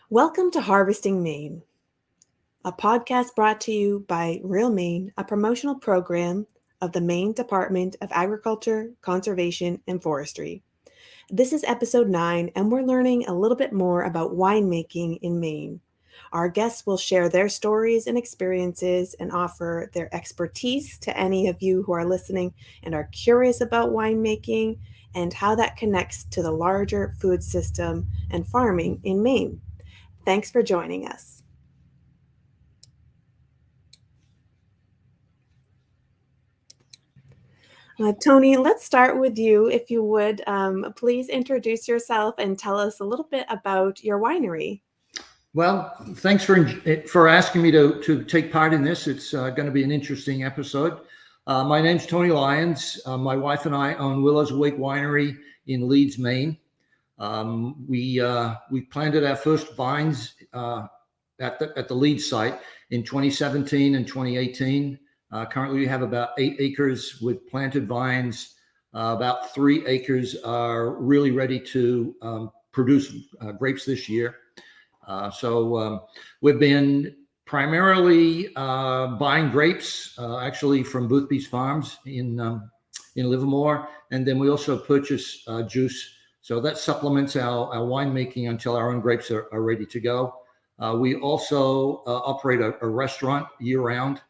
Welcome to Harvesting Maine, a podcast brought to you by Real Maine, a promotional program of the Maine Department of Agriculture, Conservation, and Forestry. This is episode 9, and we're learning a little bit more about winemaking in Maine. Our guests will share their stories and experiences and offer their expertise to any of you who are listening and are curious about winemaking and how that connects to the larger food system and farming in Maine. Thanks for joining us. Tony, let's start with you. If you would, please introduce yourself and tell us a little bit about your winery. Well, thanks for asking me to take part in this. It's going to be an interesting episode. My name's Tony Lyons. My wife and I own Willow's Wake Winery in Leeds, Maine. We planted our first vines at the Leeds site in 2017 and 2018. Currently, we have about 8 acres with planted vines. About 3 acres are really ready to produce grapes this year. So we've been primarily buying grapes, actually from Boothby's Farms in Livermore, and then we also purchase juice. So that supplements our winemaking until our own grapes are ready to go. We also operate a restaurant year-round.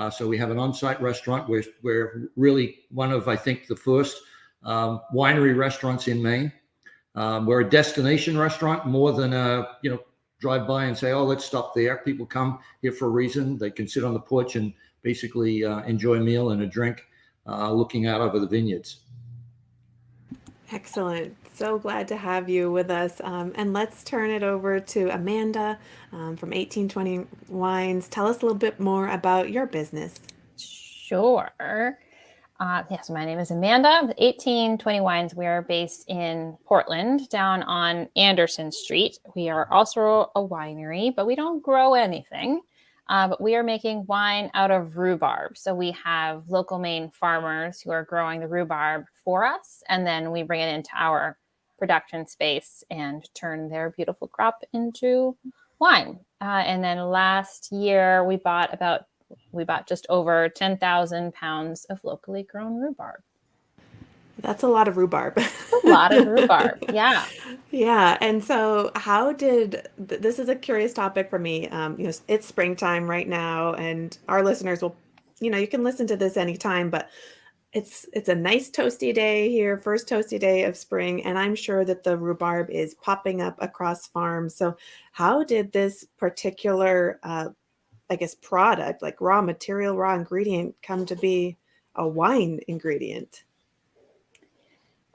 So we have an on-site restaurant. We're really one of, I think, the first winery restaurants in Maine. We're a destination restaurant more than drive by and say, oh, let's stop there. People come here for a reason. They can sit on the porch and basically enjoy a meal and a drink looking out over the vineyards. Excellent. So glad to have you with us. And let's turn it over to Amanda from 1820 Wines. Tell us a little bit more about your business. Sure. Yes, my name is Amanda with 1820 Wines. We are based in Portland, down on Anderson Street. We are also a winery, but we don't grow anything. But we are making wine out of rhubarb. So we have local Maine farmers who are growing the rhubarb for us, and then we bring it into our production space and turn their beautiful crop into wine. And then last year we bought just over 10,000 pounds of locally grown rhubarb. That's a lot of rhubarb. A lot of rhubarb, yeah. Yeah, and so this is a curious topic for me. It's springtime right now, and our listeners will, you can listen to this anytime, but it's a nice toasty day here, first toasty day of spring, and I'm sure that the rhubarb is popping up across farms. So how did this particular product, like raw material, raw ingredient, come to be a wine ingredient?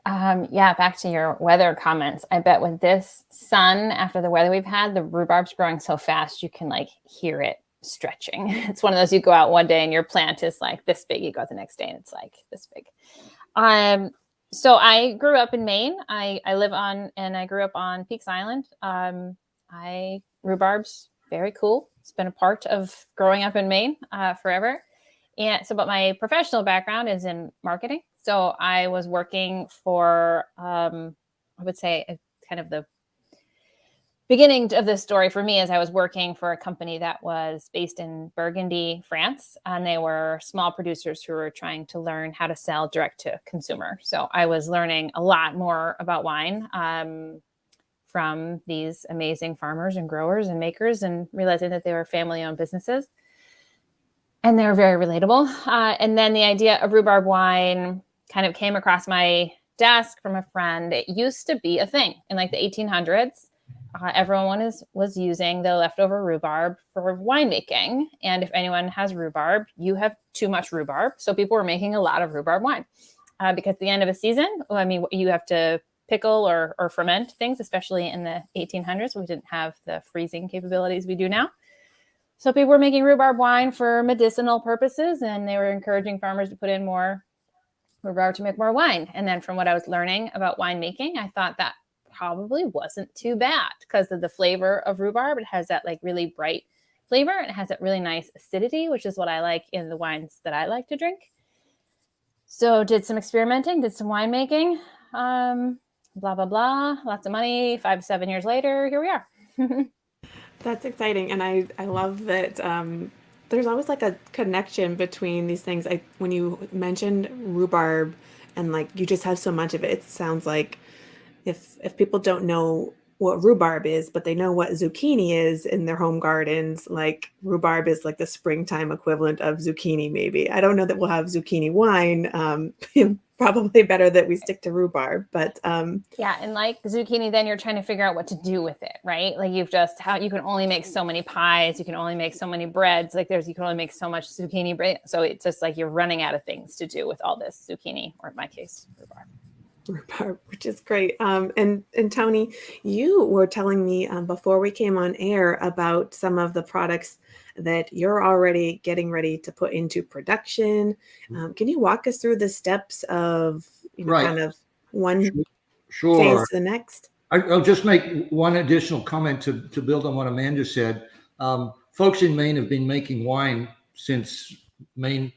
Back to your weather comments. I bet with this sun, after the weather we've had, the rhubarb's growing so fast, you can hear it stretching. It's one of those, you go out one day and your plant is like this big. You go out the next day and it's like this big. So I grew up in Maine. I grew up on Peaks Island. Rhubarb's very cool. It's been a part of growing up in Maine forever. But my professional background is in marketing. So I was working for, I would say, kind of the beginning of this story for me is I was working for a company that was based in Burgundy, France, and they were small producers who were trying to learn how to sell direct to consumer. So I was learning a lot more about wine from these amazing farmers and growers and makers, and realizing that they were family-owned businesses. And they were very relatable. And then the idea of rhubarb wine kind of came across my desk from a friend. It used to be a thing in the 1800s. Everyone was using the leftover rhubarb for winemaking. And if anyone has rhubarb, you have too much rhubarb. So people were making a lot of rhubarb wine because at the end of a season, you have to pickle or ferment things, especially in the 1800s. We didn't have the freezing capabilities we do now. So people were making rhubarb wine for medicinal purposes, and they were encouraging farmers to put in more rhubarb to make more wine. And then from what I was learning about winemaking, I thought that probably wasn't too bad because of the flavor of rhubarb. It has that really bright flavor, and it has that really nice acidity, which is what I like in the wines that I like to drink. So did some experimenting, did some winemaking, blah, blah, blah, lots of money. 5 to 7 years later, here we are. That's exciting, and I love that there's always like a connection between these things. When you mentioned rhubarb, and like you just have so much of it, it sounds like if people don't know what rhubarb is, but they know what zucchini is in their home gardens, like rhubarb is like the springtime equivalent of zucchini, maybe. I don't know that we'll have zucchini wine. Probably better that we stick to rhubarb, but yeah, and like zucchini, then you're trying to figure out what to do with it, right? Like you can only make so many pies, you can only make so many breads, like you can only make so much zucchini bread. So it's just like you're running out of things to do with all this zucchini, or in my case, rhubarb. Rhubarb, which is great. And Tony, you were telling me before we came on air about some of the products that you're already getting ready to put into production. Can you walk us through the steps of, Right. kind of one Sure. phase to the next? I'll just make one additional comment to build on what Amanda said. Folks in Maine have been making wine since Maine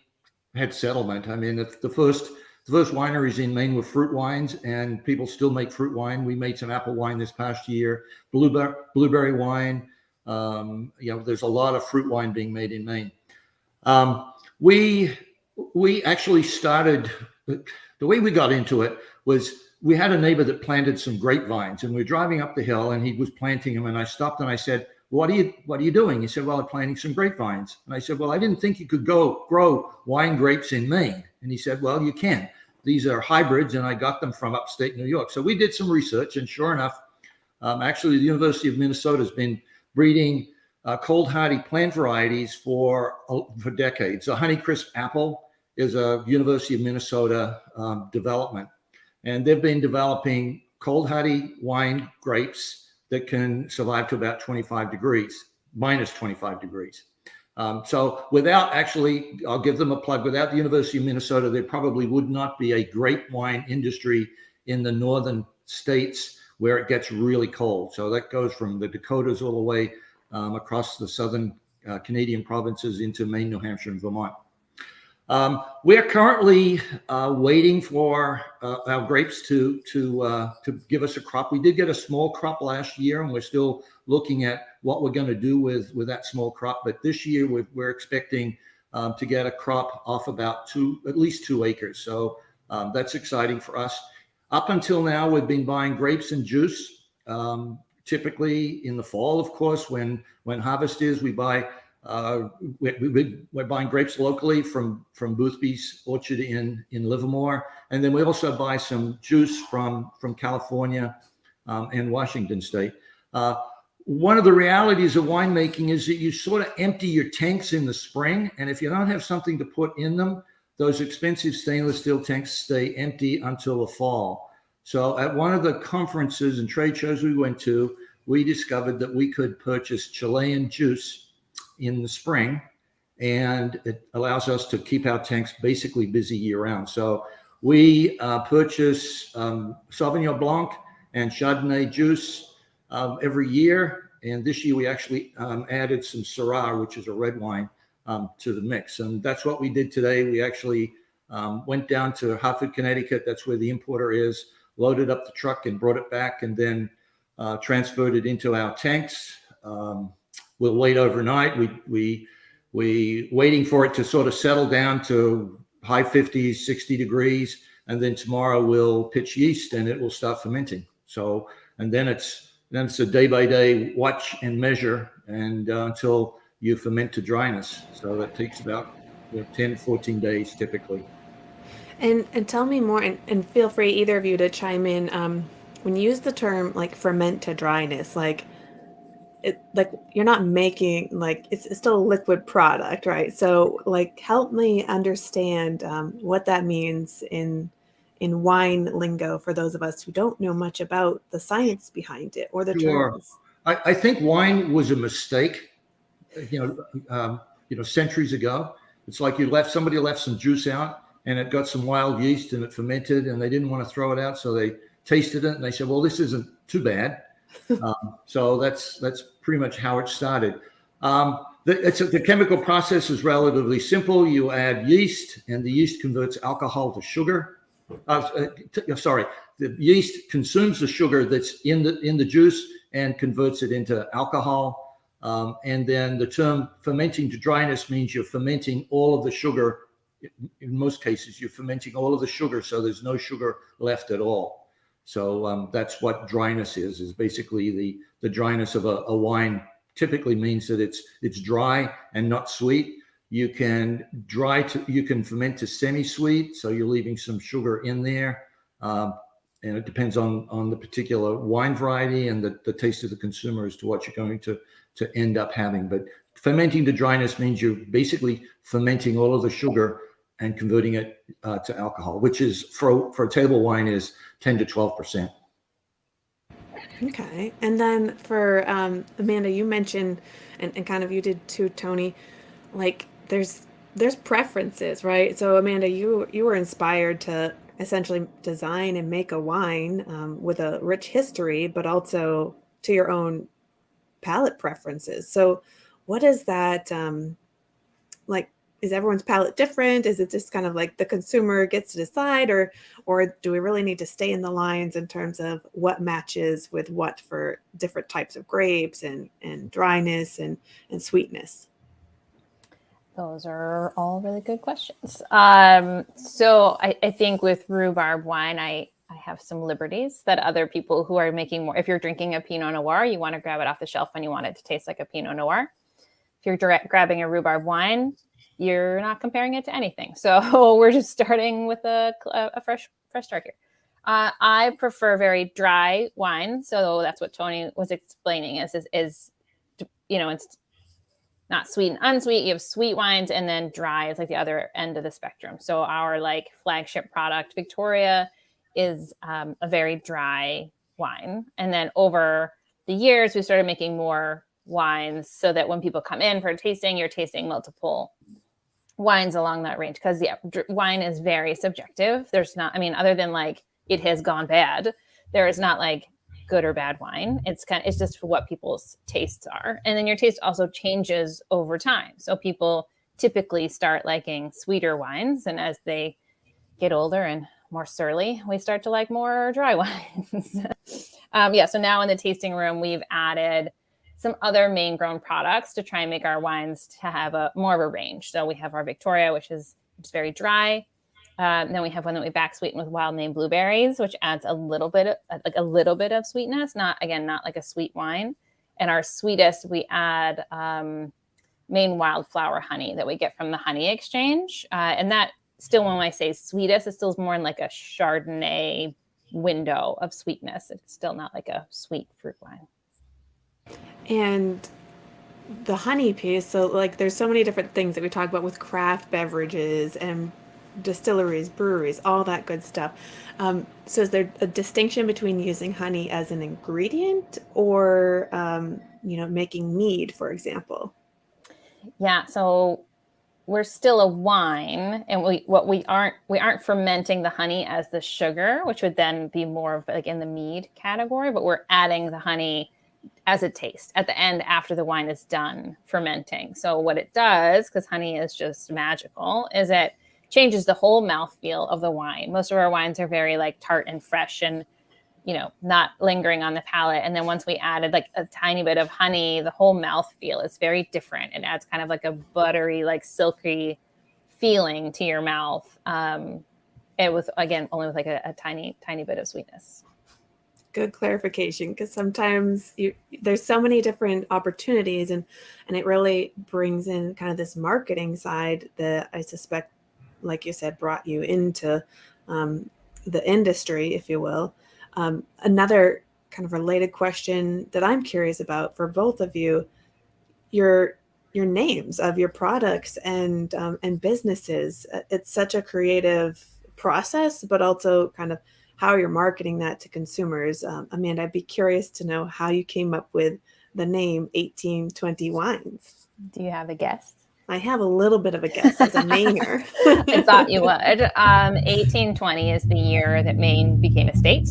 had settlement. I mean, the first wineries in Maine were fruit wines, and people still make fruit wine. We made some apple wine this past year, blueberry wine. There's a lot of fruit wine being made in Maine. We actually started, the way we got into it was we had a neighbor that planted some grapevines, and we were driving up the hill and he was planting them. And I stopped and I said, what are you doing? He said, well, I'm planting some grapevines. And I said, well, I didn't think you could go grow wine grapes in Maine. And he said, well, you can. These are hybrids, and I got them from upstate New York. So we did some research, and sure enough, actually the University of Minnesota has been breeding cold hardy plant varieties for decades. So Honeycrisp apple is a University of Minnesota development. And they've been developing cold hardy wine grapes that can survive to about 25 degrees, minus 25 degrees. So without actually, I'll give them a plug, without the University of Minnesota, there probably would not be a grape wine industry in the northern states where it gets really cold. So that goes from the Dakotas all the way across the southern Canadian provinces into Maine, New Hampshire, and Vermont. We are currently waiting for our grapes to give us a crop. We did get a small crop last year, and we're still looking at what we're going to do with that small crop. But this year, we're expecting to get a crop off about at least 2 acres. So that's exciting for us. Up until now, we've been buying grapes and juice. Typically in the fall, of course, when harvest is, we buy. We're buying grapes locally from Boothby's Orchard in Livermore, and then we also buy some juice from California and Washington State. One of the realities of winemaking is that you sort of empty your tanks in the spring, and if you don't have something to put in them, those expensive stainless steel tanks stay empty until the fall. So at one of the conferences and trade shows we went to, we discovered that we could purchase Chilean juice in the spring, and it allows us to keep our tanks basically busy year round. So we purchase Sauvignon Blanc and Chardonnay juice every year. And this year we actually added some Syrah, which is a red wine, to the mix. And that's what we did today. We actually went down to Hartford, Connecticut. That's where the importer is, loaded up the truck and brought it back, and then transferred it into our tanks. We'll wait overnight. We waiting for it to sort of settle down to high 50s, 60 degrees. And then tomorrow we'll pitch yeast and it will start fermenting. So, and then it's a day by day watch and measure, and until you ferment to dryness. So that takes about 10, 14 days typically. And tell me more, and feel free, either of you, to chime in. When you use the term like ferment to dryness, like you're not making, like it's still a liquid product, right? So like help me understand what that means in wine lingo for those of us who don't know much about the science behind it or the terms. I think wine was a mistake, centuries ago. It's like somebody left some juice out and it got some wild yeast and it fermented, and they didn't want to throw it out, so they tasted it and they said, well, this isn't too bad. So that's pretty much how it started. The chemical process is relatively simple. You add yeast, and the yeast converts alcohol to sugar. The yeast consumes the sugar that's in the juice and converts it into alcohol. And then the term fermenting to dryness means you're fermenting all of the sugar. In most cases, you're fermenting all of the sugar, so there's no sugar left at all. So that's what dryness is basically the dryness of a wine. Typically means that it's dry and not sweet. You can ferment to semi-sweet, so you're leaving some sugar in there. And it depends on the particular wine variety and the taste of the consumer as to what you're going to end up having. But fermenting to dryness means you're basically fermenting all of the sugar and converting it to alcohol, which is for a table wine is 10 to 12%. Okay. And then for Amanda, you mentioned, and kind of you did too, Tony, like there's preferences, right? So Amanda, you were inspired to essentially design and make a wine with a rich history, but also to your own palate preferences. So what is that like? Is everyone's palate different? Is it just kind of like the consumer gets to decide, or do we really need to stay in the lines in terms of what matches with what for different types of grapes and dryness and sweetness? Those are all really good questions. So I think with rhubarb wine, I have some liberties that other people who are making more. If you're drinking a Pinot Noir, you want to grab it off the shelf and you want it to taste like a Pinot Noir. If you're grabbing a rhubarb wine, you're not comparing it to anything. So we're just starting with a fresh start here. I prefer very dry wine. So that's what Tony was explaining is it's not sweet and unsweet. You have sweet wines, and then dry is like the other end of the spectrum. So our like flagship product, Victoria, is a very dry wine. And then over the years, we started making more wines so that when people come in for a tasting, you're tasting multiple wines along that range. Because wine is very subjective. There's not, other than like it has gone bad, there is not like good or bad wine. It's just what people's tastes are. And then your taste also changes over time. So people typically start liking sweeter wines. And as they get older and more surly, we start to like more dry wines. So now in the tasting room, we've added some other Maine grown products to try and make our wines to have more of a range. So we have our Victoria, which is very dry. Then we have one that we back sweeten with wild Maine blueberries, which adds a little bit of sweetness, not like a sweet wine. And our sweetest, we add Maine wildflower honey that we get from the honey exchange. And that still, when I say sweetest, it still is more in like a Chardonnay window of sweetness. It's still not like a sweet fruit wine. And the honey piece, so like there's so many different things that we talk about with craft beverages and distilleries, breweries, all that good stuff. So is there a distinction between using honey as an ingredient or, making mead, for example? Yeah. So we're still a wine, and we aren't fermenting the honey as the sugar, which would then be more of like in the mead category, but we're adding the honey as a taste at the end after the wine is done fermenting. So what it does, because honey is just magical, is it changes the whole mouthfeel of the wine. Most of our wines are very like tart and fresh and, not lingering on the palate. And then once we added like a tiny bit of honey, the whole mouthfeel is very different. It adds kind of like a buttery, like silky feeling to your mouth. It was, again, only with like a tiny, tiny bit of sweetness. Good clarification, because sometimes there's so many different opportunities and it really brings in kind of this marketing side that I suspect, like you said, brought you into the industry, if you will. Another kind of related question that I'm curious about for both of you, your names of your products and businesses. It's such a creative process, but also kind of how you're marketing that to consumers. Amanda, I'd be curious to know how you came up with the name 1820 Wines. Do you have a guess? I have a little bit of a guess as a Mainer. I thought you would. 1820 is the year that Maine became a state.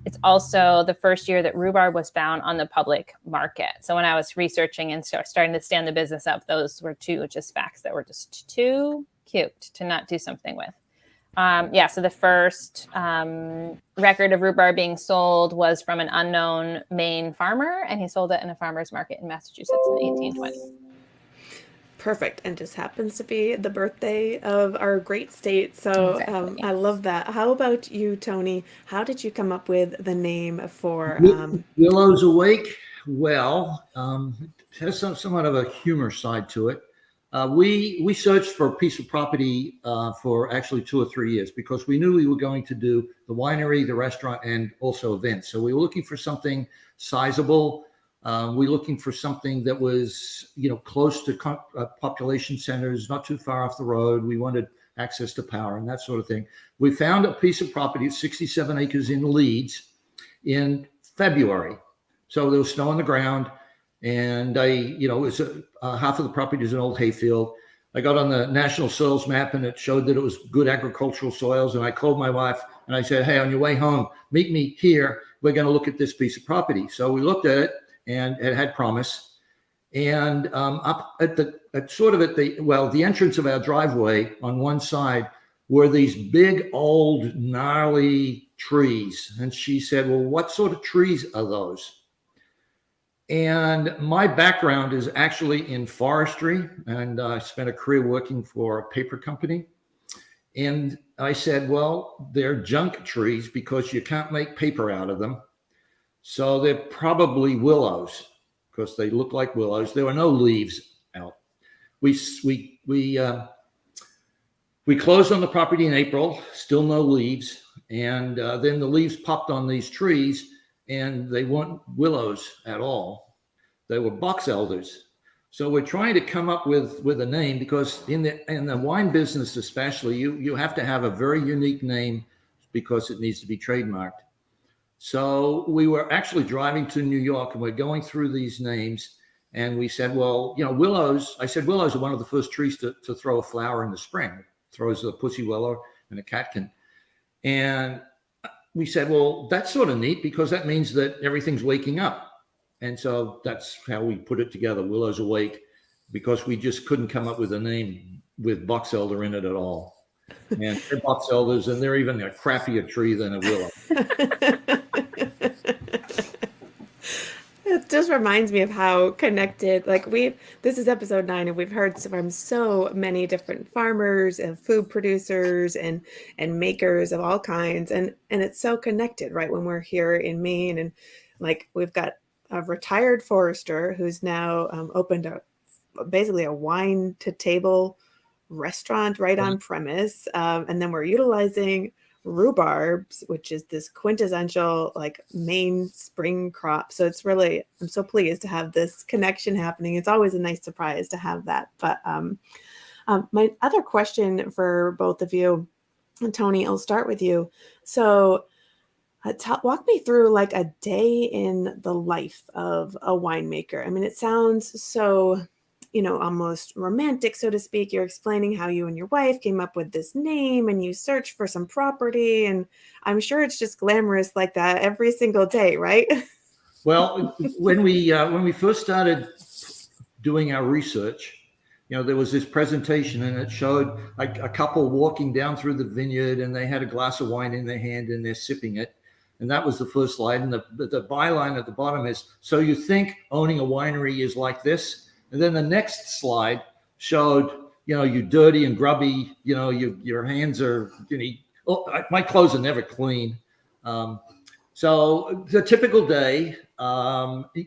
It's also the first year that rhubarb was found on the public market. So when I was researching and starting to stand the business up, those were two just facts that were just too cute to not do something with. So the first record of rhubarb being sold was from an unknown Maine farmer, and he sold it in a farmer's market in Massachusetts in 1820. Perfect. And just happens to be the birthday of our great state. So Exactly. I love that. How about you, Tony? How did you come up with the name for Willows Awake? Well, it has somewhat of a humor side to it. We searched for a piece of property for actually 2 or 3 years because we knew we were going to do the winery, the restaurant, and also events. So we were looking for something sizable. We were looking for something that was, close to population centers, not too far off the road. We wanted access to power and that sort of thing. We found a piece of property, 67 acres in Leeds, in February. So there was snow on the ground, and it was half of the property is an old hayfield. I got on the national soils map, and it showed that it was good agricultural soils. And I called my wife and I said, "Hey, on your way home, meet me here. We're going to look at this piece of property." So we looked at it, and it had promise. And up at the entrance of our driveway on one side were these big, old, gnarly trees. And she said, "Well, what sort of trees are those?" And my background is actually in forestry, and I spent a career working for a paper company. And I said, "Well, they're junk trees because you can't make paper out of them. So they're probably willows because they look like willows." There were no leaves out. We closed on the property in April, still no leaves. And then the leaves popped on these trees, and they weren't willows at all. They were box elders. So we're trying to come up with a name because in the wine business especially, you have to have a very unique name because it needs to be trademarked. So we were actually driving to New York, and we're going through these names, and we said, well, willows. I said willows are one of the first trees to throw a flower in the spring. It throws a pussy willow and a catkin. And we said, well, that's sort of neat because that means that everything's waking up. And so that's how we put it together, Willows Awake, because we just couldn't come up with a name with box elder in it at all. And they're box elders, and they're even a crappier tree than a willow. It just reminds me of how connected, this is episode 9, and we've heard from so many different farmers and food producers and makers of all kinds. And it's so connected, right? When we're here in Maine, and we've got a retired forester who's now opened basically a wine to table restaurant right on premise. And then we're utilizing rhubarbs, which is this quintessential Maine spring crop. So it's really, I'm so pleased to have this connection happening. It's always a nice surprise to have that. But my other question for both of you, and Tony, I'll start with you. So walk me through a day in the life of a winemaker. I mean, it sounds so almost romantic, so to speak. You're explaining how you and your wife came up with this name, and you searched for some property, and I'm sure it's just glamorous like that every single day, right? Well, when we first started doing our research, there was this presentation, and it showed a couple walking down through the vineyard, and they had a glass of wine in their hand, and they're sipping it. And that was the first slide. And the byline at the bottom is, "So you think owning a winery is like this?" And then the next slide showed, you dirty and grubby, your hands are, my clothes are never clean. So the typical day,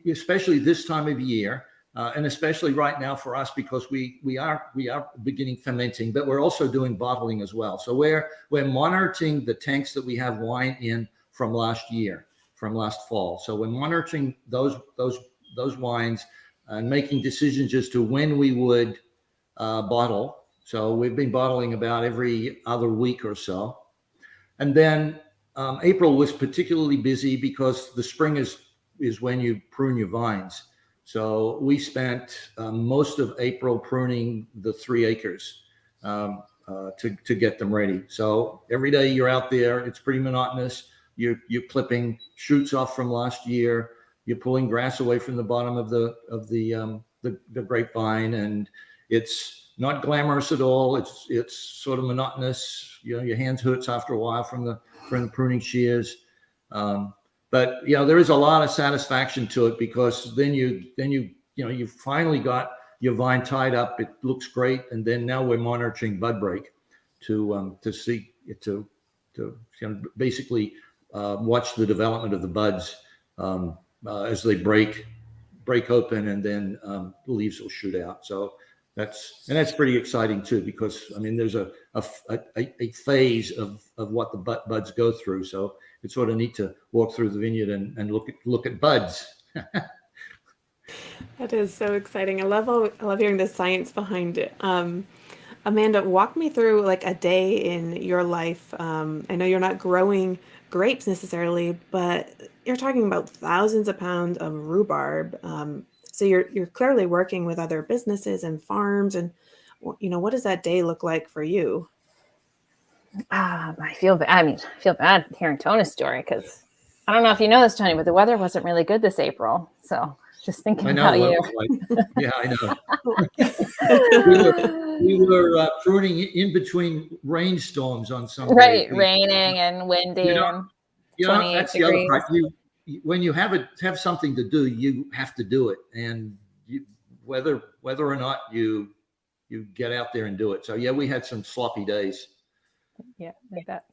especially this time of year, and especially right now for us, because we are beginning fermenting, but we're also doing bottling as well. So we're monitoring the tanks that we have wine in from last fall. So we're monitoring those wines and making decisions as to when we would bottle. So we've been bottling about every other week or so. And then April was particularly busy because the spring is when you prune your vines. So we spent most of April pruning the 3 acres to get them ready. So every day you're out there, it's pretty monotonous. You're clipping shoots off from last year. You're pulling grass away from the bottom of the grapevine, and It's not glamorous at all. It's sort of monotonous. Your hands hurts after a while from the pruning shears. But there is a lot of satisfaction to it, because then you finally got your vine tied up. It looks great, and then now we're monitoring bud break to see it to basically watch the development of the buds as they break open, and then the leaves will shoot out. So that's pretty exciting too, because there's a phase of what the buds go through. So it's sort of neat to walk through the vineyard and look at buds. That is so exciting. I love hearing the science behind it. Amanda, walk me through like a day in your life. I know you're not growing grapes necessarily, but you're talking about thousands of pounds of rhubarb. So you're clearly working with other businesses and farms, and what does that day look like for you? I feel bad hearing Tony's story, because I don't know if you know this, Tony, but the weather wasn't really good this April. So just thinking about you. Yeah, I know. we were pruning in between rainstorms on some right, days. Raining and windy and 28 that's degrees. The other part. When you have something to do, you have to do it, and whether or not you get out there and do it. So yeah, we had some sloppy days. Yeah, like that.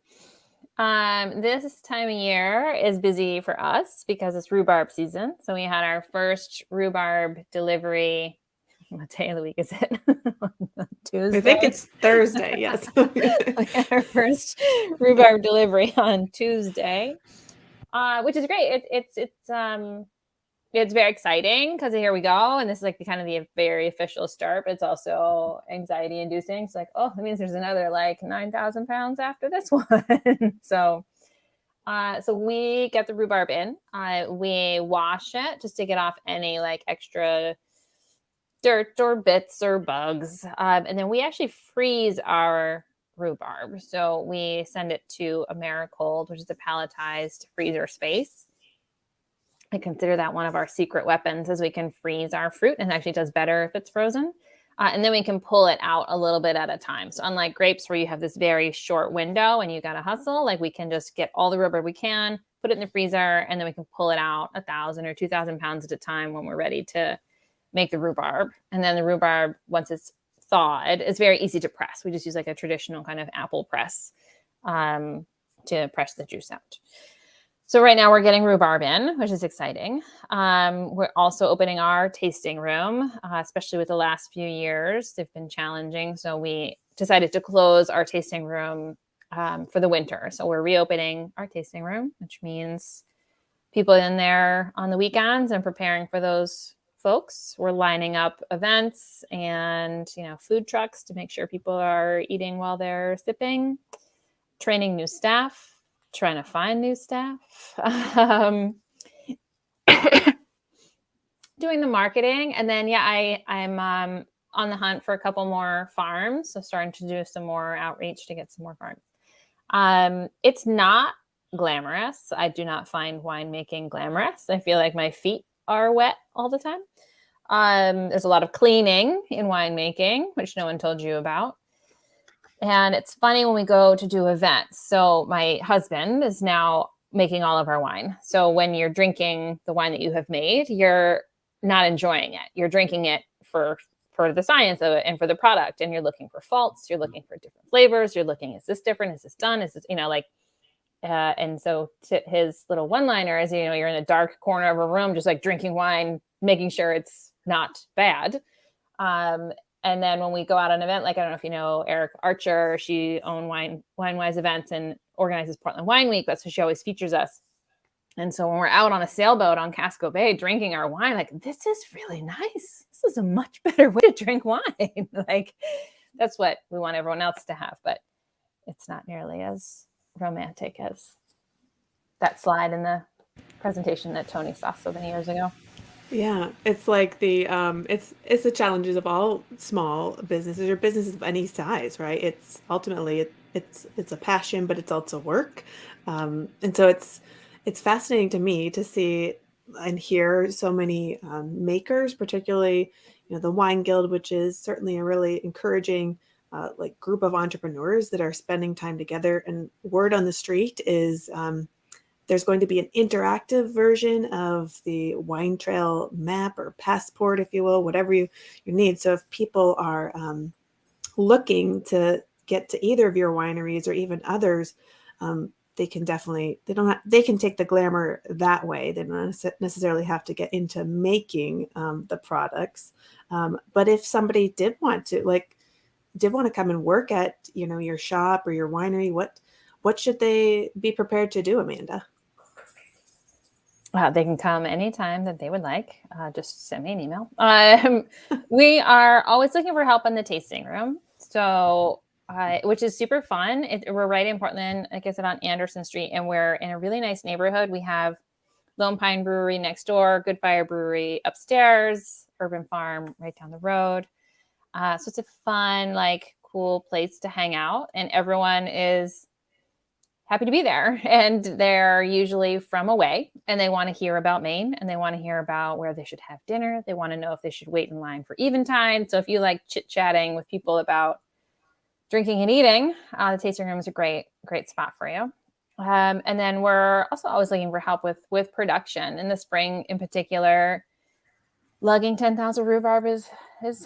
This time of year is busy for us because it's rhubarb season. So we had our first rhubarb delivery. What day of the week is it? Tuesday. I think it's Thursday. Yes. We had our first rhubarb delivery on Tuesday, which is great. It's very exciting, because here we go, and this is like the very official start, but it's also anxiety inducing. It's like, oh, that means there's another 9,000 pounds after this one. So we get the rhubarb in. We wash it just to get off any extra dirt or bits or bugs, and then we actually freeze our rhubarb. So we send it to Americold, which is a palletized freezer space. I consider that one of our secret weapons, as we can freeze our fruit, and it actually does better if it's frozen. And then we can pull it out a little bit at a time. So unlike grapes, where you have this very short window and you got to hustle, we can just get all the rhubarb we can, put it in the freezer, and then we can pull it out 1,000 or 2,000 pounds at a time when we're ready to make the rhubarb. And then the rhubarb, once it's thawed, is very easy to press. We just use a traditional kind of apple press to press the juice out. So right now we're getting rhubarb in, which is exciting. We're also opening our tasting room, especially with the last few years. They've been challenging. So we decided to close our tasting room for the winter. So we're reopening our tasting room, which means people in there on the weekends and preparing for those folks. We're lining up events and, food trucks to make sure people are eating while they're sipping, training new staff, trying to find new staff, doing the marketing. And then, I'm on the hunt for a couple more farms. So starting to do some more outreach to get some more farms. It's not glamorous. I do not find winemaking glamorous. I feel like my feet are wet all the time. There's a lot of cleaning in winemaking, which no one told you about. And it's funny when we go to do events. So my husband is now making all of our wine. So when you're drinking the wine that you have made, you're not enjoying it. You're drinking it for the science of it and for the product. And you're looking for faults. You're looking for different flavors. You're looking, is this different? Is this done? Is this, and so to his little one-liner is, you're in a dark corner of a room, just drinking wine, making sure it's not bad. And then when we go out on an event, I don't know if you know Eric Archer, she owns Wine-Wise events and organizes Portland Wine Week. That's who she always features us. And so when we're out on a sailboat on Casco Bay drinking our wine, this is really nice. This is a much better way to drink wine. That's what we want everyone else to have, but it's not nearly as romantic as that slide in the presentation that Tony saw so many years ago. Yeah, it's like it's the challenges of all small businesses or businesses of any size, right? It's ultimately it's a passion, but it's also work, and so it's fascinating to me to see and hear so many makers, particularly the Wine Guild, which is certainly a really encouraging like group of entrepreneurs that are spending time together. And word on the street is there's going to be an interactive version of the wine trail map or passport, if you will, whatever you need. So if people are looking to get to either of your wineries or even others, they can definitely, they can take the glamour that way. They don't necessarily have to get into making the products. But if somebody did want to come and work at, your shop or your winery, what should they be prepared to do, Amanda? They can come anytime that they would like. Just send me an email. We are always looking for help in the tasting room. So, which is super fun. We're right in Portland, like I said, on Anderson Street, and we're in a really nice neighborhood. We have Lone Pine Brewery next door, Good Fire Brewery upstairs, Urban Farm right down the road. So it's a fun, cool place to hang out, and everyone is happy to be there. And they're usually from away, and they want to hear about Maine, and they want to hear about where they should have dinner. They want to know if they should wait in line for eventide. So if you like chit-chatting with people about drinking and eating, the tasting room is a great spot for you. And then we're also always looking for help with production. In the spring, in particular, lugging 10,000 rhubarb is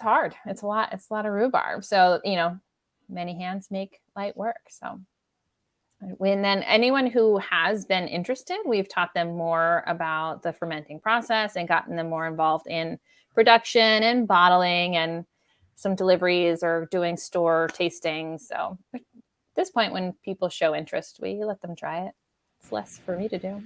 hard. It's a lot of rhubarb. So, many hands make light work. So, and then anyone who has been interested, we've taught them more about the fermenting process and gotten them more involved in production and bottling and some deliveries or doing store tastings. So at this point, when people show interest, we let them try it. It's less for me to do.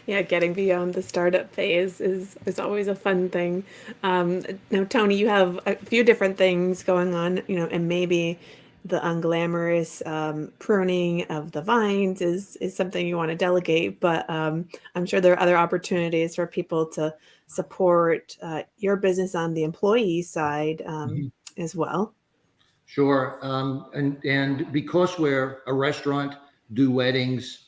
Yeah, getting beyond the startup phase is always a fun thing. Now, Tony, you have a few different things going on, and maybe the unglamorous pruning of the vines is something you want to delegate, but I'm sure there are other opportunities for people to support your business on the employee side as well. Sure. And because we're a restaurant, do weddings,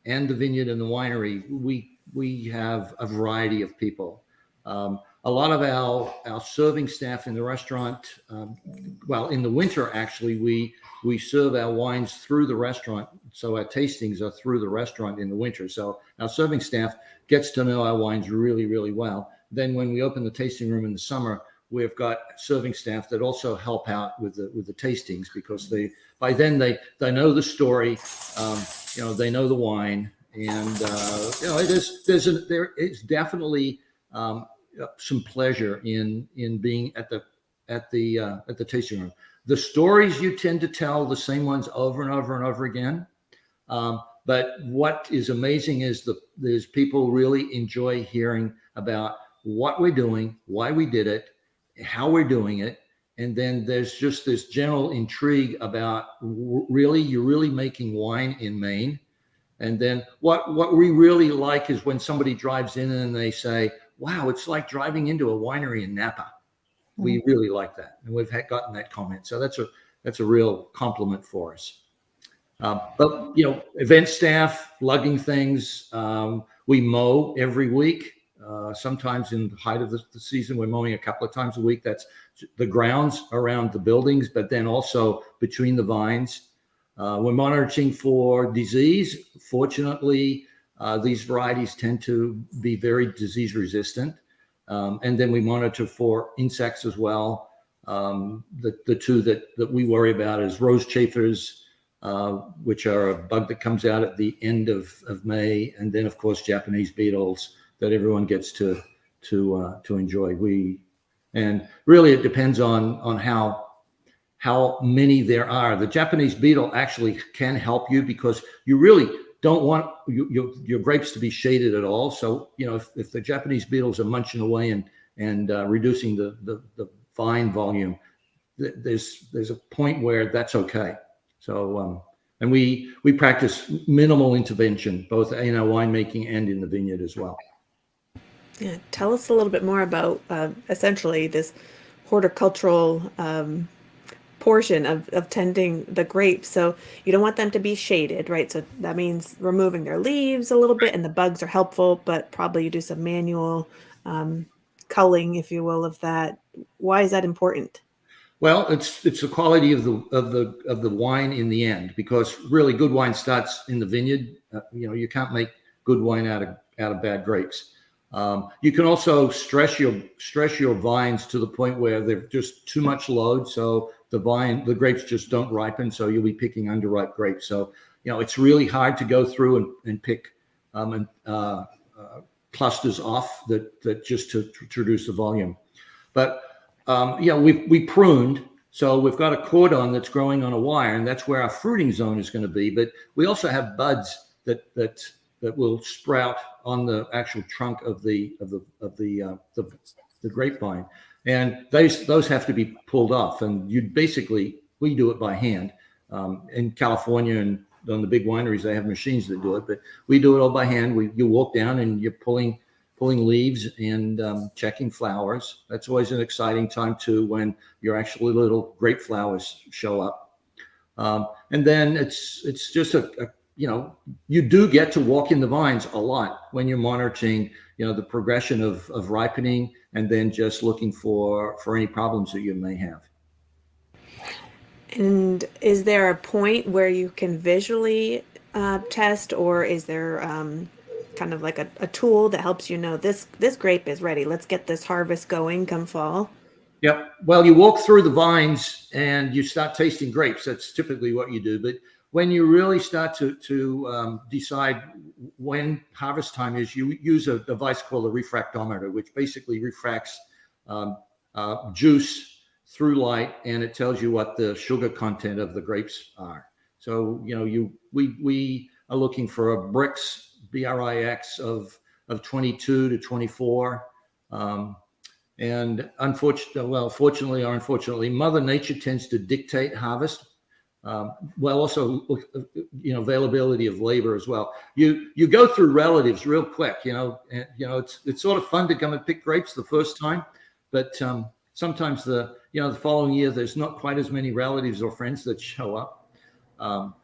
and the vineyard and the winery, we have a variety of people. A lot of our serving staff in the restaurant, in the winter, actually, we serve our wines through the restaurant. So our tastings are through the restaurant in the winter. So our serving staff gets to know our wines really, really well. Then when we open the tasting room in the summer, we've got serving staff that also help out with the tastings, because by then they know the story, they know the wine, and there is definitely some pleasure in being at the tasting room. The stories you tend to tell the same ones over and over and over again. But what is amazing is there's people really enjoy hearing about what we're doing, why we did it, how we're doing it. And then there's just this general intrigue about you're really making wine in Maine. And then what we really like is when somebody drives in and they say, wow, it's like driving into a winery in Napa. Mm-hmm. We really like that. And we've gotten that comment. So that's a real compliment for us. But event staff, lugging things, we mow every week. Sometimes in the height of the season, we're mowing a couple of times a week. That's the grounds around the buildings, but then also between the vines. We're monitoring for disease. Fortunately, these varieties tend to be very disease resistant. And then we monitor for insects as well. The two that we worry about is rose chafers, which are a bug that comes out at the end of May, and then of course Japanese beetles that everyone gets to enjoy. And really it depends on how many there are. The Japanese beetle actually can help you, because you really don't want your grapes to be shaded at all. So if the Japanese beetles are munching away and reducing the vine volume, there's a point where that's okay. So and we practice minimal intervention both in our winemaking and in the vineyard as well. Yeah, tell us a little bit more about essentially this horticultural portion of tending the grapes. So you don't want them to be shaded, right? So that means removing their leaves a little bit, and the bugs are helpful, but probably you do some manual culling, if you will, of that. Why is that important? Well, it's the quality of the wine in the end, because really good wine starts in the vineyard. You can't make good wine out of bad grapes. You can also stress your vines to the point where they're just too much load, so the grapes just don't ripen. So you'll be picking underripe grapes. So it's really hard to go through and pick clusters off that just to reduce the volume. But we pruned, so we've got a cordon that's growing on a wire, and that's where our fruiting zone is going to be. But we also have buds that will sprout on the actual trunk of the grapevine, and those have to be pulled off. And we do it by hand. In California and on the big wineries, they have machines that do it, but we do it all by hand. You walk down and you're pulling leaves and checking flowers. That's always an exciting time too, when your actual little grape flowers show up. And then it's just you do get to walk in the vines a lot when you're monitoring, the progression of ripening, and then just looking for any problems that you may have. And is there a point where you can visually test, or is there kind of like a tool that helps this grape is ready, let's get this harvest going come fall? Yep. Well, you walk through the vines and you start tasting grapes. That's typically what you do. But when you really start to decide when harvest time is, you use a device called a refractometer, which basically refracts juice through light, and it tells you what the sugar content of the grapes are. So we are looking for a Brix, BRIX of 22 to 24. And fortunately or unfortunately, Mother Nature tends to dictate harvest. Also, availability of labor as well. You go through relatives real quick. It's sort of fun to come and pick grapes the first time, but sometimes the following year there's not quite as many relatives or friends that show up. You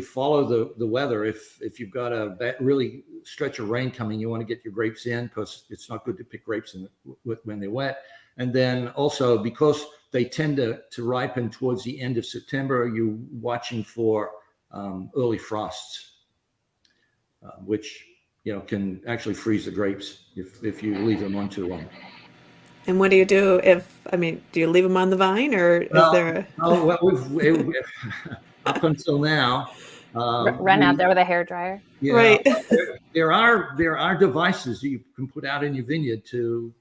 follow the weather. If you've got a really stretch of rain coming, you want to get your grapes in, because it's not good to pick grapes when they're wet. And then also, because they tend to ripen towards the end of September, you're watching for early frosts, which can actually freeze the grapes if you leave them on too long. And what do you do do you leave them on the vine, or is there up until now, run out there with a hairdryer? Yeah, right. there are devices that you can put out in your vineyard to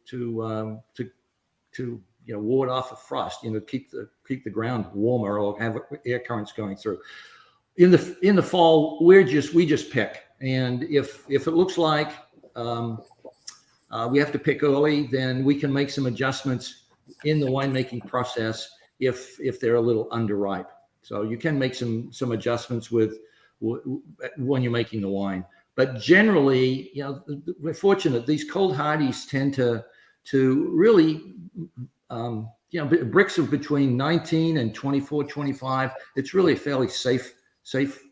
ward off of frost, keep the ground warmer, or have air currents going through. In the fall, we just pick, and if it looks like we have to pick early, then we can make some adjustments in the winemaking process if they're a little underripe. So you can make some adjustments when you're making the wine. But generally, we're fortunate. These cold hardies tend to really, bricks of between 19 and 24, 25. It's really a fairly safe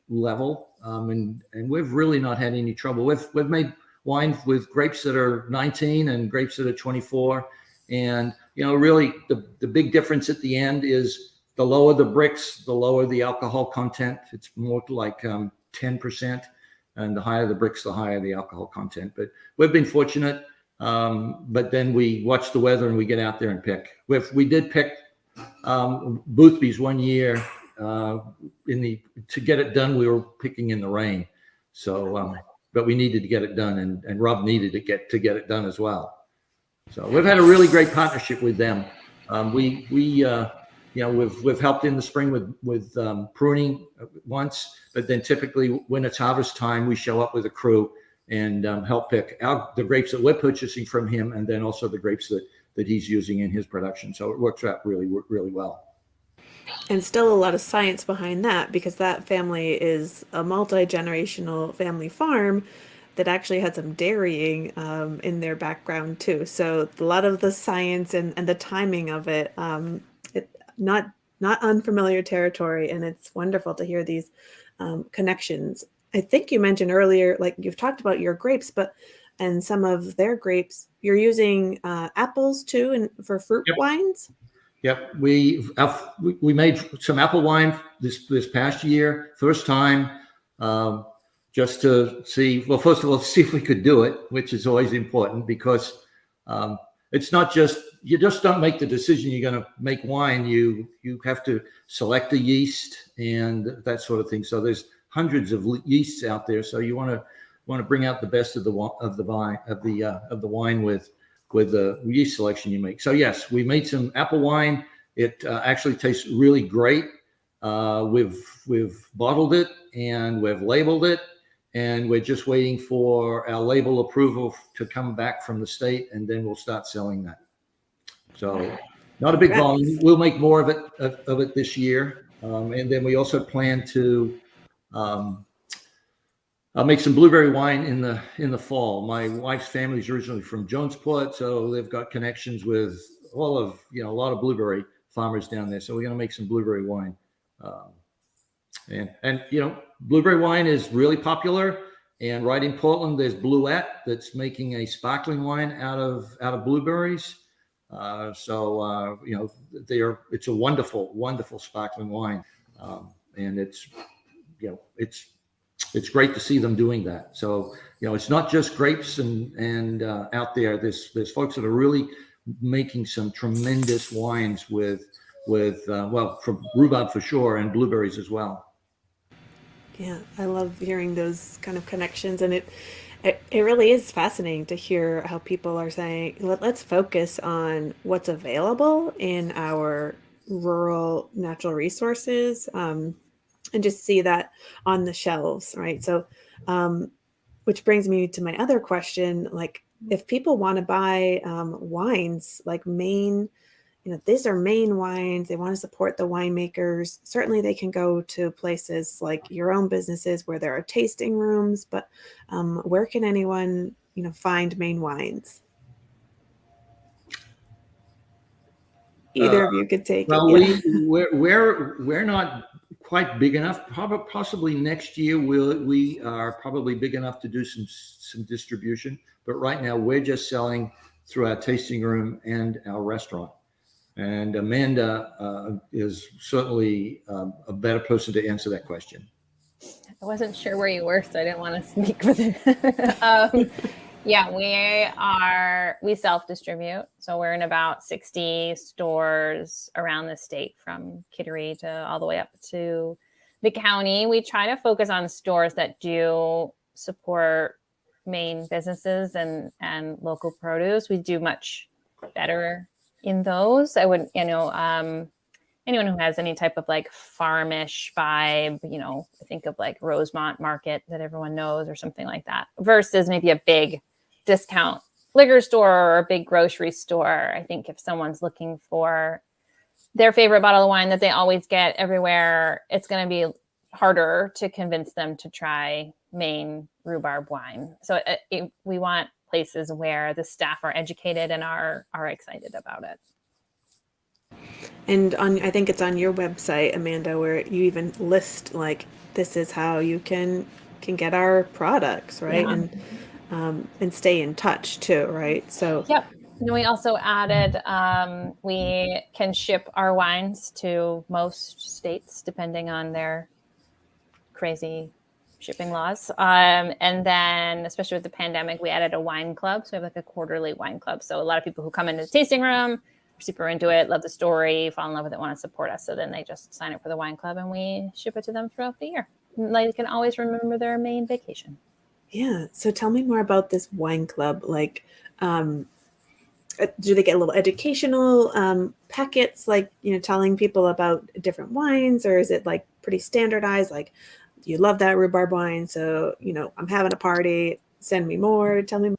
level, and we've really not had any trouble. We've made wine with grapes that are 19 and grapes that are 24, and really the big difference at the end is the lower the bricks, the lower the alcohol content. It's more like 10%, and the higher the bricks, the higher the alcohol content. But we've been fortunate. But then we watch the weather and we get out there and pick. We did pick Boothby's one year. To get it done, we were picking in the rain. So, but we needed to get it done, and Rob needed to get it done as well. So we've had a really great partnership with them. We've helped in the spring with pruning once, but then typically when it's harvest time, we show up with a crew and help pick out the grapes that we're purchasing from him, and then also the grapes that he's using in his production. So it works out really, really well. And still a lot of science behind that, because that family is a multi-generational family farm that actually had some dairying in their background too. So a lot of the science and the timing of it, not unfamiliar territory, and it's wonderful to hear these connections. I think you mentioned earlier, like you've talked about your grapes, but and some of their grapes. You're using apples too, and for fruit wines. Yep, we made some apple wine this past year, first time, just to see. Well, first of all, see if we could do it, which is always important because it's not just you just don't make the decision you're going to make wine. You have to select the yeast and that sort of thing. So there's hundreds of yeasts out there. So you want to bring out the best of the wine with the yeast selection you make. So yes, we made some apple wine. It actually tastes really great. We've bottled it and we've labeled it, and we're just waiting for our label approval to come back from the state, and then we'll start selling that. So not a big volume. We'll make more of it this year, and then we also plan to I'll make some blueberry wine in the fall. My wife's family is originally from Jonesport, so they've got connections with a lot of blueberry farmers down there. So we're going to make some blueberry wine, and blueberry wine is really popular. And right in Portland, there's Bluette that's making a sparkling wine out of blueberries. It's a wonderful sparkling wine, and it's great to see them doing that. So, it's not just grapes and out there. There's folks that are really making some tremendous wines from rhubarb for sure and blueberries as well. Yeah, I love hearing those kind of connections, and it really is fascinating to hear how people are saying, let's focus on what's available in our rural natural resources. And just see that on the shelves, right? So, which brings me to my other question, like if people want to buy wines like Maine, these are Maine wines, they want to support the winemakers. Certainly they can go to places like your own businesses where there are tasting rooms, but where can anyone, find Maine wines? Either of you could take it. Yeah. We're not quite big enough. Possibly next year we are probably big enough to do some distribution. But right now we're just selling through our tasting room and our restaurant. And Amanda is certainly a better person to answer that question. I wasn't sure where you were, so I didn't want to speak for them. Yeah, we self-distribute. So we're in about 60 stores around the state, from Kittery to all the way up to the county. We try to focus on stores that do support Maine businesses and local produce. We do much better in those. I would, anyone who has any type of like farmish vibe, think of like Rosemont Market that everyone knows or something like that, versus maybe a big discount liquor store or a big grocery store. I think if someone's looking for their favorite bottle of wine that they always get everywhere, it's going to be harder to convince them to try Maine rhubarb wine. So we want places where the staff are educated and are excited about it. And I think it's on your website, Amanda, where you even list like, this is how you can get our products, right? Yeah. And stay in touch too, right? So yep. And we also added, we can ship our wines to most states depending on their crazy shipping laws. And then, especially with the pandemic, we added a wine club. So we have like a quarterly wine club. So a lot of people who come into the tasting room are super into it, love the story, fall in love with it, want to support us. So then they just sign up for the wine club and we ship it to them throughout the year. They can always remember their Maine vacation. Yeah. So tell me more about this wine club. Like, do they get little educational packets, like, telling people about different wines, or is it like pretty standardized? Like, you love that rhubarb wine, so, I'm having a party, send me more, tell me more.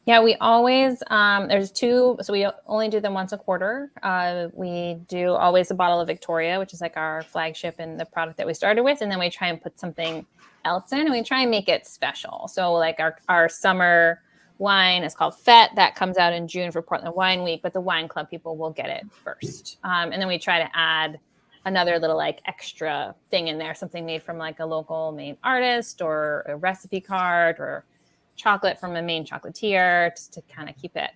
Yeah, we always, there's two, so we only do them once a quarter. We do always a bottle of Victoria, which is like our flagship and the product that we started with. And then we try and put something else in, and we try and make it special. So like our summer wine is called Fete. That comes out in June for Portland Wine Week, but the wine club people will get it first. And then we try to add another little like extra thing in there, something made from like a local Maine artist or a recipe card or chocolate from a Maine chocolatier, just to kind of keep it,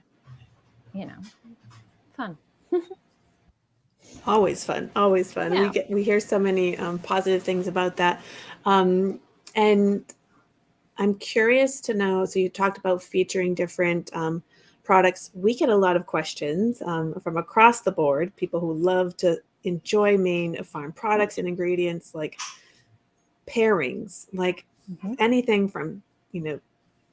fun. Always fun. Always fun. Yeah. We hear so many positive things about that. And I'm curious to know, so you talked about featuring different products. We get a lot of questions from across the board, people who love to enjoy Maine farm products and ingredients, like pairings, like anything from,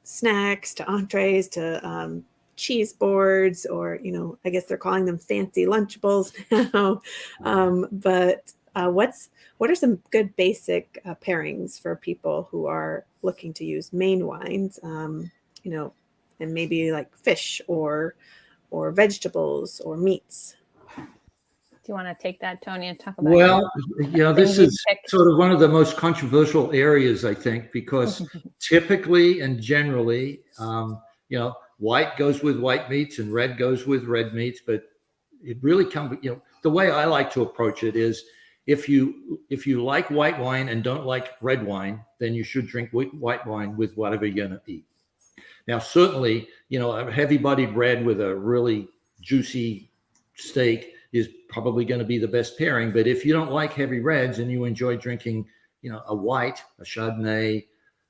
snacks to entrees to cheese boards, or, I guess they're calling them fancy Lunchables now. But what are some good basic pairings for people who are looking to use Maine wines, and maybe like fish or vegetables or meats? Do you want to take that, Tony, and talk about? Well, this is sort of one of the most controversial areas, I think, because typically and generally, white goes with white meats and red goes with red meats. But it really comes, the way I like to approach it is, if you like white wine and don't like red wine, then you should drink white wine with whatever you're going to eat. Now, certainly, a heavy-bodied red with a really juicy steak is probably going to be the best pairing. But if you don't like heavy reds and you enjoy drinking, a white, a Chardonnay,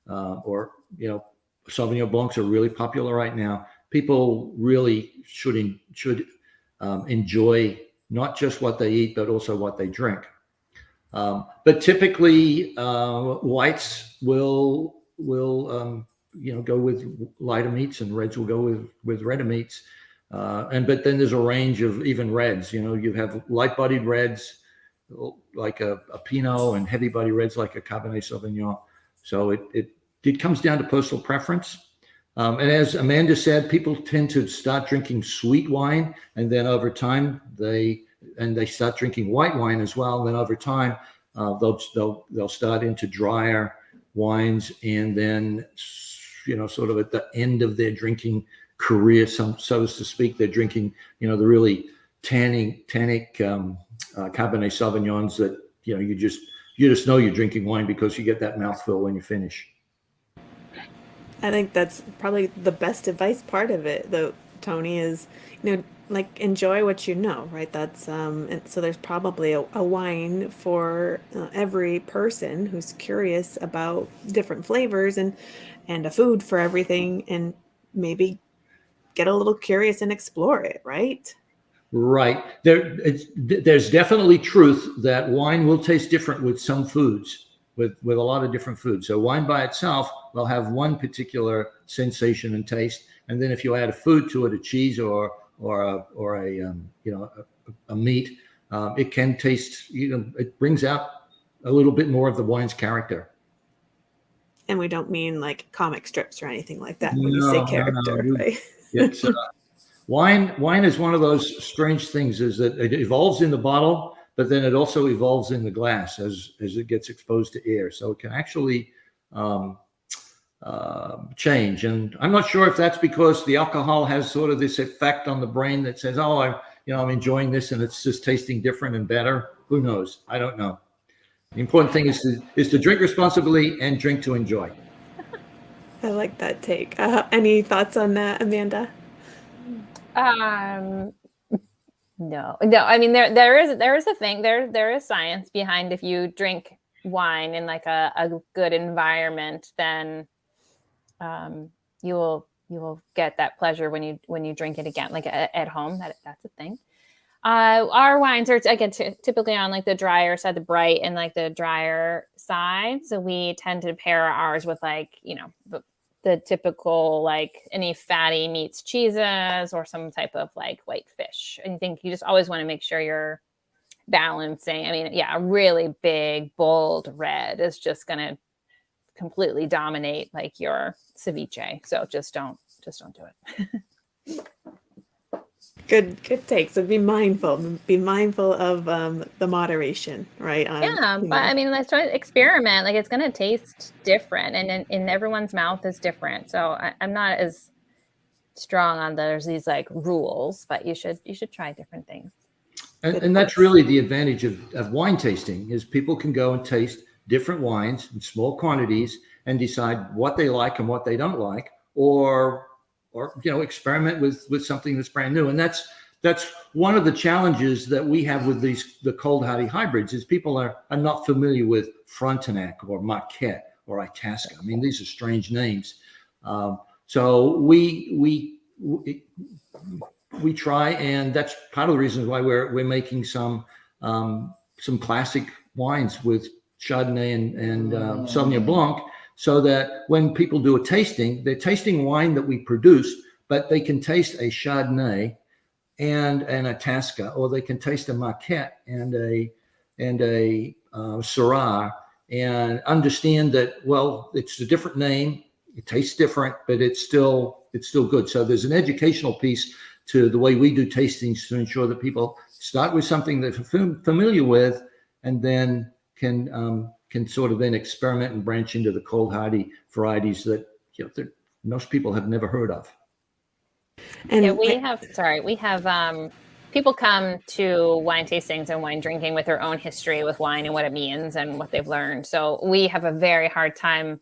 or Sauvignon Blancs are really popular right now. People really should enjoy not just what they eat, but also what they drink. But typically, whites will go with lighter meats, and reds will go with redder meats. But then there's a range of even reds. You have light-bodied reds like a Pinot, and heavy-bodied reds like a Cabernet Sauvignon. So it comes down to personal preference. And as Amanda said, people tend to start drinking sweet wine, and then over time they start drinking white wine as well. And then over time they'll start into drier wines, and then sort of at the end of their drinking career, so to speak, they're drinking the really tannic Cabernet Sauvignons that you just know you're drinking wine because you get that mouthful when you finish. I think that's probably the best advice part of it, though, Tony, is, like, enjoy what you know, right? That's and so there's probably a wine for every person who's curious about different flavors, and a food for everything, and maybe get a little curious and explore it, right? Right. There's definitely truth that wine will taste different with some foods, with a lot of different foods. So wine by itself will have one particular sensation and taste, and then if you add a food to it, a cheese or a meat, it can taste. It brings out a little bit more of the wine's character. And we don't mean like comic strips or anything like that when you say character, right? It's wine is one of those strange things, is that it evolves in the bottle, but then it also evolves in the glass as it gets exposed to air. So it can actually change. And I'm not sure if that's because the alcohol has sort of this effect on the brain that says, oh, I'm enjoying this and it's just tasting different and better. Who knows? I don't know. The important thing is to drink responsibly and drink to enjoy. I like that take. Any thoughts on that, Amanda? No. I mean, there is a thing. There is science behind, if you drink wine in like a good environment, then you will get that pleasure when you drink it again, like at home. That's a thing. Our wines are, again, typically on like the drier side, the bright and like the drier side. So we tend to pair ours with like, the typical, like any fatty meats, cheeses, or some type of like white fish. And I think you just always want to make sure you're balancing. I mean, yeah, a really big, bold red is just going to completely dominate like your ceviche. So just don't do it. Good take. So be mindful of the moderation, right? But I mean, let's try to experiment. Like, it's going to taste different, and in everyone's mouth is different. So I'm not as strong on there's these like rules, but you should try different things. And that's really the advantage of wine tasting, is people can go and taste different wines in small quantities and decide what they like and what they don't like, or experiment with something that's brand new. And that's one of the challenges that we have with the cold hardy hybrids is people are not familiar with Frontenac or Marquette or Itasca. I mean, these are strange names. So we try, and that's part of the reasons why we're making some classic wines with Chardonnay and Sauvignon Blanc, so that when people do a tasting, they're tasting wine that we produce, but they can taste a Chardonnay and an Itasca, or they can taste a Marquette and a Syrah, and understand that, well, it's a different name, it tastes different, but it's still good. So there's an educational piece to the way we do tastings to ensure that people start with something that they're familiar with, and then can sort of then experiment and branch into the cold hardy varieties that most people have never heard of. And yeah, we have people come to wine tastings and wine drinking with their own history with wine and what it means and what they've learned. So we have a very hard time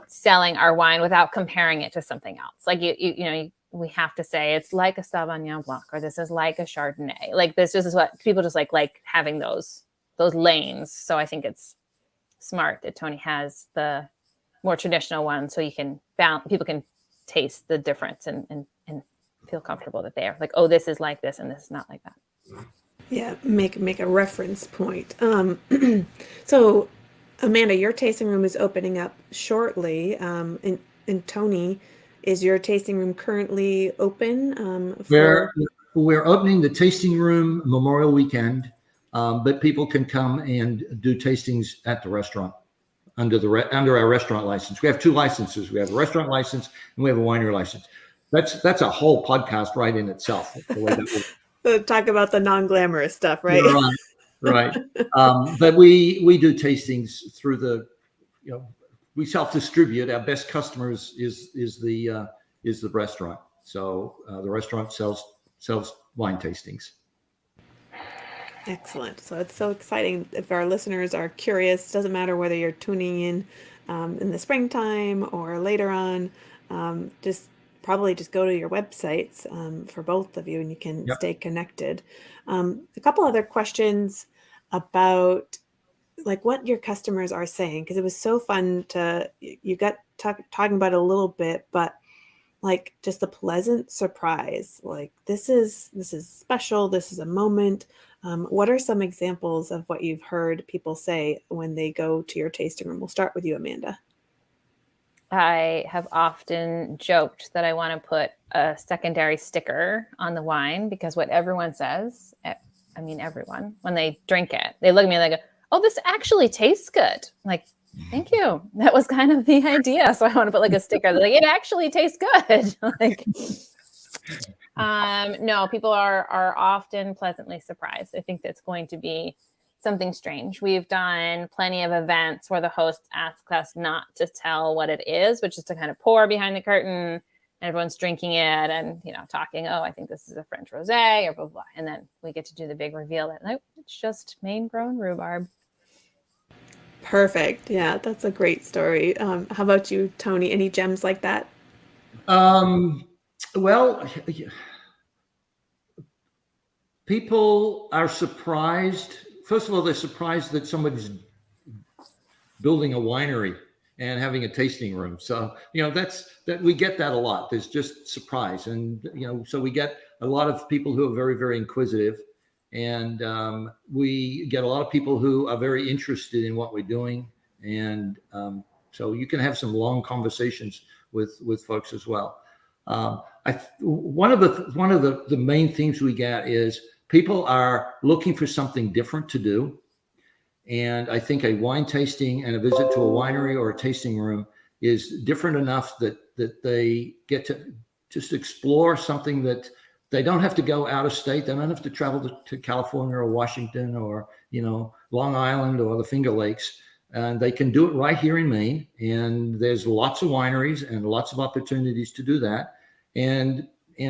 selling our wine without comparing it to something else. Like we have to say it's like a Sauvignon Blanc, or this is like a Chardonnay. Like this is what people just like having those lanes. So I think it's smart that Tony has the more traditional one, so people can taste the difference and feel comfortable that they are like, oh, this is like this and this is not like that. Yeah, make a reference point. So Amanda, your tasting room is opening up shortly, and Tony, is your tasting room currently open? We're opening the tasting room Memorial Weekend, but people can come and do tastings at the restaurant under our restaurant license. We have two licenses. We have a restaurant license and we have a winery license. That's a whole podcast right in itself. The way that so talk about the non-glamorous stuff, right? Right. But we do tastings through we self-distribute. Our best customers is the restaurant. So the restaurant sells wine tastings. Excellent. So it's so exciting. If our listeners are curious, doesn't matter whether you're tuning in the springtime or later on, just go to your websites for both of you, and you can stay connected. A couple other questions about like what your customers are saying, because it was so fun you got talking about it a little bit, but like just a pleasant surprise. Like this is special. This is a moment. What are some examples of what you've heard people say when they go to your tasting room? We'll start with you, Amanda. I have often joked that I want to put a secondary sticker on the wine, because what everyone says, everyone, when they drink it, they look at me like, oh, this actually tastes good. I'm like, thank you. That was kind of the idea. So I want to put like a sticker that, like, it actually tastes good. Like, no, people are often pleasantly surprised. I think that's going to be something strange. We've done plenty of events where the host asks us not to tell what it is, which is to kind of pour behind the curtain, and everyone's drinking it and, talking, oh, I think this is a French rosé or blah, blah. And then we get to do the big reveal that, no, it's just Maine grown rhubarb. Perfect. Yeah, that's a great story. How about you, Tony? Any gems like that? Well, people are surprised. First of all, they're surprised that somebody's building a winery and having a tasting room. So, that we get that a lot. There's just surprise. And, so we get a lot of people who are very, very inquisitive. And we get a lot of people who are very interested in what we're doing. And so you can have some long conversations with folks as well. One of the main themes we get is people are looking for something different to do. And I think a wine tasting and a visit to a winery or a tasting room is different enough that they get to just explore something that they don't have to go out of state. They don't have to travel to California or Washington or, Long Island or the Finger Lakes. And they can do it right here in Maine. And there's lots of wineries and lots of opportunities to do that. And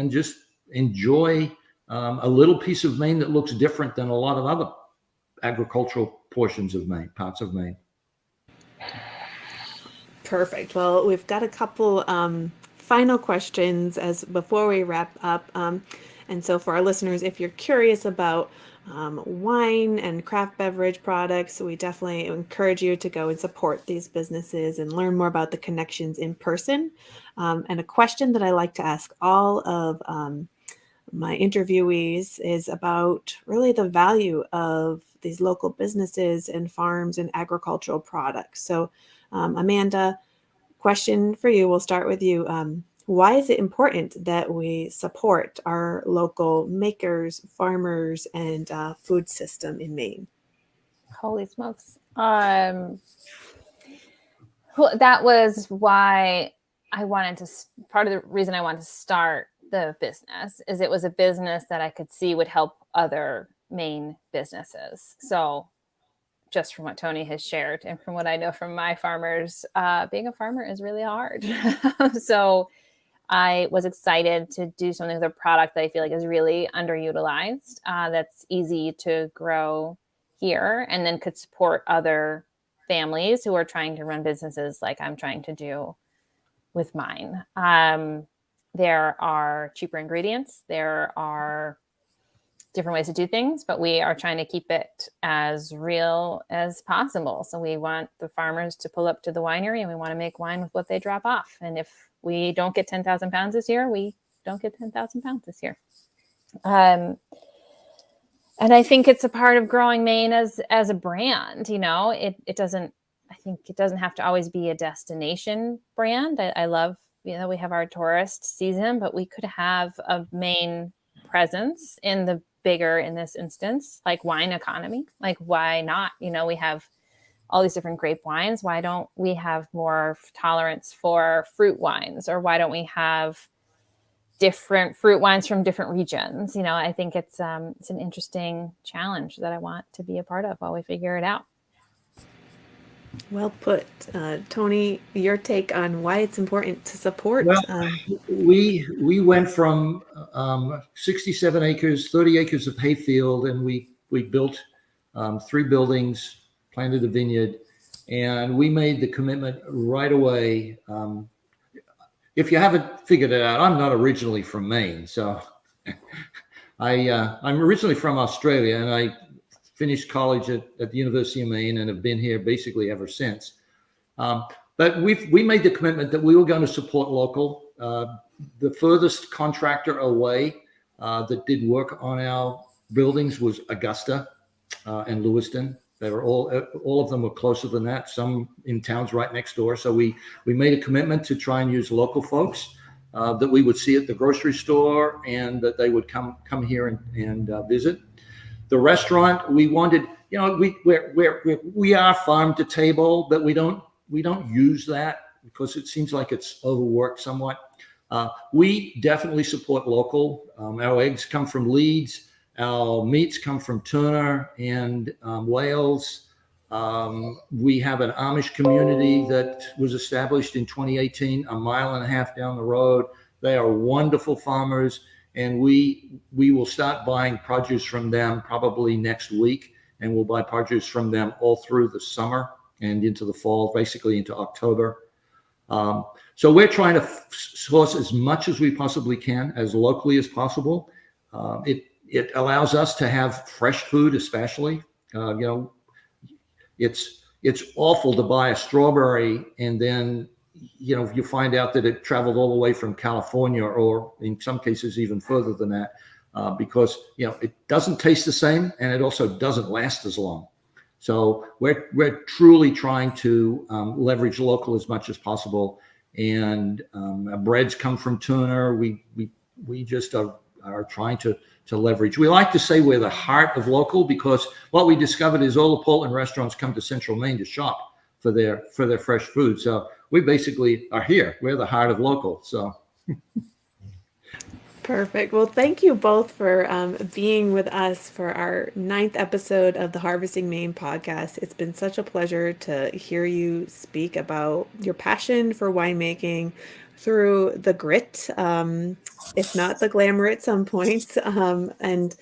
just enjoy a little piece of Maine that looks different than a lot of other agricultural portions of Maine, parts of Maine. Perfect. Well, we've got a couple final questions as before we wrap up. And so for our listeners, if you're curious about wine and craft beverage products, we definitely encourage you to go and support these businesses and learn more about the connections in person. And a question that I like to ask all of my interviewees is about really the value of these local businesses and farms and agricultural products. So, Amanda, question for you. We'll start with you. Why is it important that we support our local makers, farmers, and food system in Maine? Holy smokes. That was why part of the reason I wanted to start the business is it was a business that I could see would help other Maine businesses. So just from what Tony has shared and from what I know from my farmers, being a farmer is really hard. So I was excited to do something with a product that I feel like is really underutilized, that's easy to grow here and then could support other families who are trying to run businesses like I'm trying to do with mine. There are cheaper ingredients. There are different ways to do things, but we are trying to keep it as real as possible. So we want the farmers to pull up to the winery and we want to make wine with what they drop off. And if we don't get 10,000 pounds this year, we don't get 10,000 pounds this year. And I think it's a part of growing Maine as a brand. It doesn't have to always be a destination brand. I love, we have our tourist season, but we could have a Maine presence in the bigger, in this instance, like wine economy. Like, why not? We have all these different grape wines. Why don't we have more tolerance for fruit wines? Or why don't we have different fruit wines from different regions? I think it's an interesting challenge that I want to be a part of while we figure it out. Well put. Tony, your take on why it's important to support. Well, we went from 67 acres, 30 acres of hayfield, and we built 3 buildings, planted a vineyard, and we made the commitment right away. If you haven't figured it out, I'm not originally from Maine, so I'm originally from Australia, and I finished college at the University of Maine and have been here basically ever since. But we made the commitment that we were going to support local. The furthest contractor away that did work on our buildings was Augusta and Lewiston. They were all of them were closer than that. Some in towns right next door. So we made a commitment to try and use local folks that we would see at the grocery store and that they would come here and visit. The restaurant, we wanted, we are farm to table, but we don't use that because it seems like it's overworked somewhat. We definitely support local. Our eggs come from Leeds. Our meats come from Turner and Wales. We have an Amish community that was established in 2018, a mile and a half down the road. They are wonderful farmers, and we will start buying produce from them probably next week, and we'll buy produce from them all through the summer and into the fall, basically into October. So we're trying to source as much as we possibly can, as locally as possible. It allows us to have fresh food, especially. It's awful to buy a strawberry and then you find out that it traveled all the way from California, or in some cases even further than that, because it doesn't taste the same and it also doesn't last as long. So we're truly trying to leverage local as much as possible. And breads come from Turner. We just are trying to leverage. We like to say we're the heart of local because what we discovered is all the Portland restaurants come to Central Maine to shop for their fresh food. So we basically are here. We're the heart of local. So. Perfect. Well, thank you both for being with us for our 9th episode of the Harvesting Maine podcast. It's been such a pleasure to hear you speak about your passion for winemaking through the grit, if not the glamour at some points. And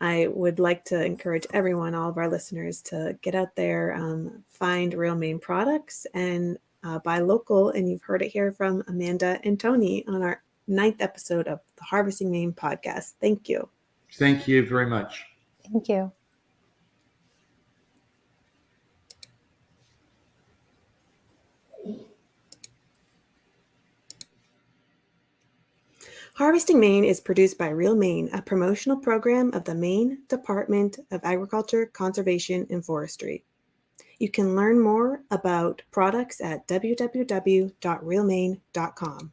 I would like to encourage everyone, all of our listeners, to get out there, find real Maine products, and buy local, and you've heard it here from Amanda and Tony on our 9th episode of the Harvesting Maine podcast. Thank you. Thank you very much. Thank you. Harvesting Maine is produced by Real Maine, a promotional program of the Maine Department of Agriculture, Conservation, and Forestry. You can learn more about products at www.realmaine.com.